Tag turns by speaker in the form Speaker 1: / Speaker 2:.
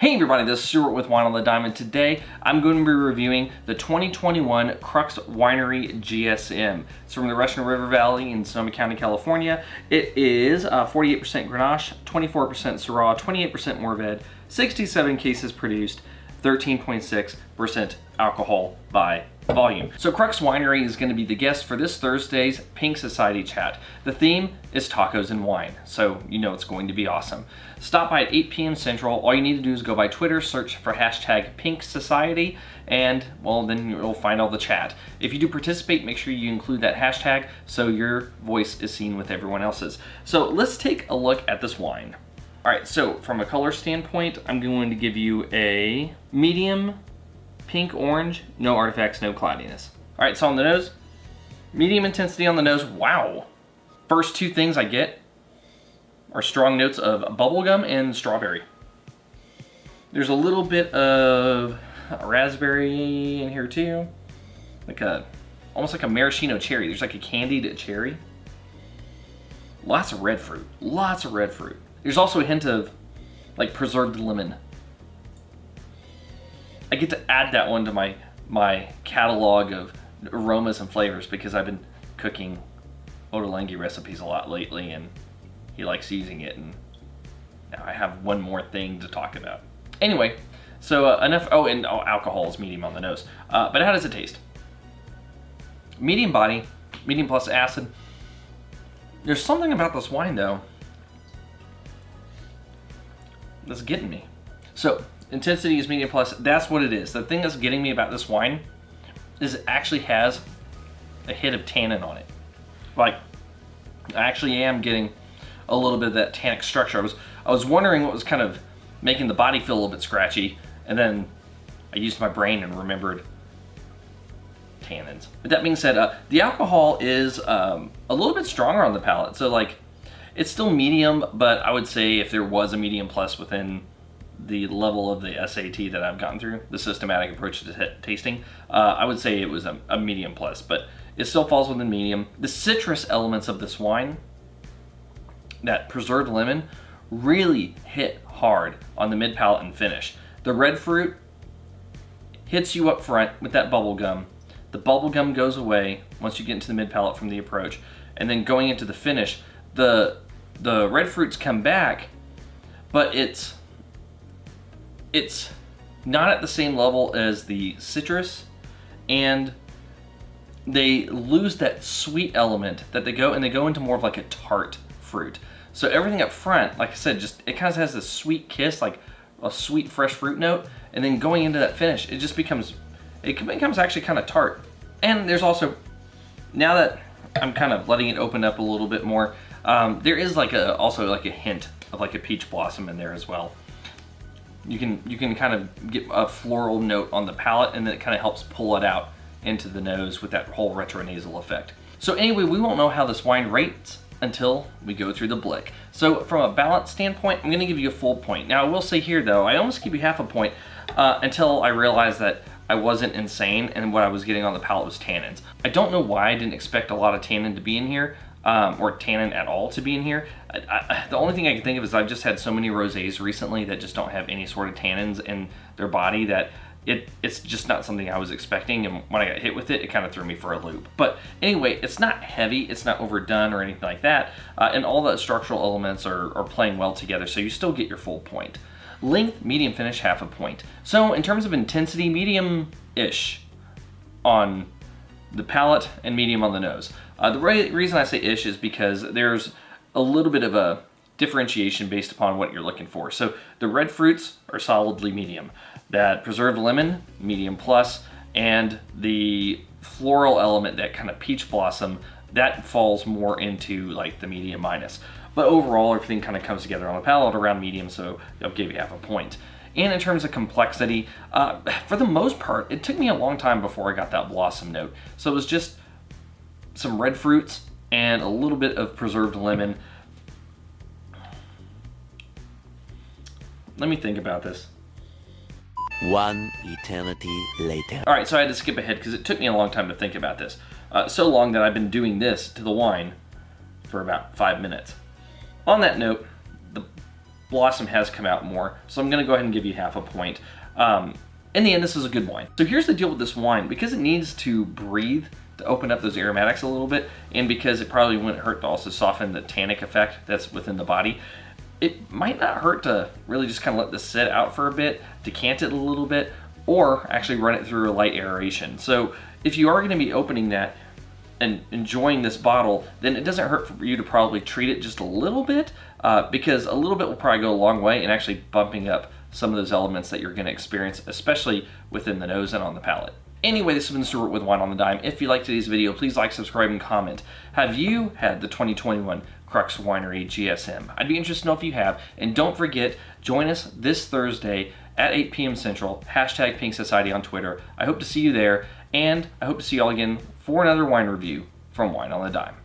Speaker 1: Hey everybody, this is Syrah with Wine on the Diamond. Today, I'm going to be reviewing the 2021 Crux Winery GSM. It's from the Russian River Valley in Sonoma County, California. It is 48% Grenache, 24% Syrah, 28% Mourvedre, 67 cases produced, 13.6% alcohol by volume. So Crux Winery is going to be the guest for this Thursday's Pink Society chat. The theme is tacos and wine, so you know it's going to be awesome. Stop by at 8 p.m. Central. All you need to do is go by Twitter, search for hashtag Pink Society, and well, then you'll find all the chat. If you do participate, make sure you include that hashtag so your voice is seen with everyone else's. So let's take a look at this wine. All right, so from a color standpoint, I'm going to give you a medium pink orange, no artifacts, no cloudiness. All right, so on the nose, medium intensity on the nose. Wow. First two things I get are strong notes of bubblegum and strawberry. There's a little bit of raspberry in here too. Almost like a maraschino cherry. There's like a candied cherry. Lots of red fruit, lots of red fruit. There's also a hint of like preserved lemon. I get to add that one to my catalog of aromas and flavors because I've been cooking Ottolenghi recipes a lot lately and he likes using it, and now I have one more thing to talk about. Anyway, so enough, alcohol is medium on the nose. But how does it taste? Medium body, medium plus acid. There's something about this wine though that's getting me. So intensity is medium plus, that's what it is. The thing that's getting me about this wine is it actually has a hit of tannin on it. Like, I actually am getting a little bit of that tannic structure. I was wondering what was kind of making the body feel a little bit scratchy, and then I used my brain and remembered tannins. But that being said, the alcohol is a little bit stronger on the palate. So like, it's still medium, but I would say if there was a medium plus within the level of the SAT that I've gotten through, the systematic approach to tasting, I would say it was a medium plus, but it still falls within medium. The citrus elements of this wine, that preserved lemon, really hit hard on the mid palate and finish. The red fruit hits you up front with that bubble gum. The bubble gum goes away once you get into the mid palate from the approach, and then going into the finish, the red fruits come back, but it's not at the same level as the citrus, and they lose that sweet element that they go into more of like a tart fruit. So everything up front, like I said, it kind of has this sweet kiss, like a sweet fresh fruit note, and then going into that finish, it becomes actually kind of tart. And there's also, now that I'm kind of letting it open up a little bit more, there is also a hint of like a peach blossom in there as well. You can kind of get a floral note on the palate, and then it kind of helps pull it out into the nose with that whole retronasal effect. So anyway, we won't know how this wine rates until we go through the blick. So from a balance standpoint, I'm gonna give you a full point. Now I will say here though, I almost give you half a point until I realized that I wasn't insane and what I was getting on the palate was tannins. I don't know why I didn't expect a lot of tannin to be in here, or tannin at all to be in here. The only thing I can think of is I've just had so many rosés recently that just don't have any sort of tannins in their body that it's just not something I was expecting, and when I got hit with it, it kind of threw me for a loop. But anyway, it's not heavy, it's not overdone or anything like that, and all the structural elements are playing well together, so you still get your full point. Length, medium finish, half a point. So in terms of intensity, medium-ish on the palate and medium on the nose. The reason I say ish is because there's a little bit of a differentiation based upon what you're looking for. So the red fruits are solidly medium. That preserved lemon, medium plus, and the floral element, that kind of peach blossom, that falls more into like the medium minus. But overall, everything kind of comes together on the palate around medium, so I'll give you half a point. And in terms of complexity, for the most part, it took me a long time before I got that blossom note. So it was just some red fruits and a little bit of preserved lemon. Let me think about this.
Speaker 2: One eternity later.
Speaker 1: All right, so I had to skip ahead because it took me a long time to think about this. So long that I've been doing this to the wine for about 5 minutes. On that note, the blossom has come out more. So I'm gonna go ahead and give you half a point. In the end, this is a good wine. So here's the deal with this wine. Because it needs to breathe to open up those aromatics a little bit, and because it probably wouldn't hurt to also soften the tannic effect that's within the body, it might not hurt to really just kind of let this sit out for a bit, decant it a little bit, or actually run it through a light aeration. So if you are going to be opening that and enjoying this bottle, then it doesn't hurt for you to probably treat it just a little bit, because a little bit will probably go a long way in actually bumping up some of those elements that you're going to experience, especially within the nose and on the palate. Anyway, this has been Stuart with Wine on the Dime. If you liked today's video, please like, subscribe, and comment. Have you had the 2021 Crux Winery GSM? I'd be interested to know if you have. And don't forget, join us this Thursday at 8 p.m. Central, hashtag Pink Society on Twitter. I hope to see you there, and I hope to see you all again for another wine review from Wine on the Dime.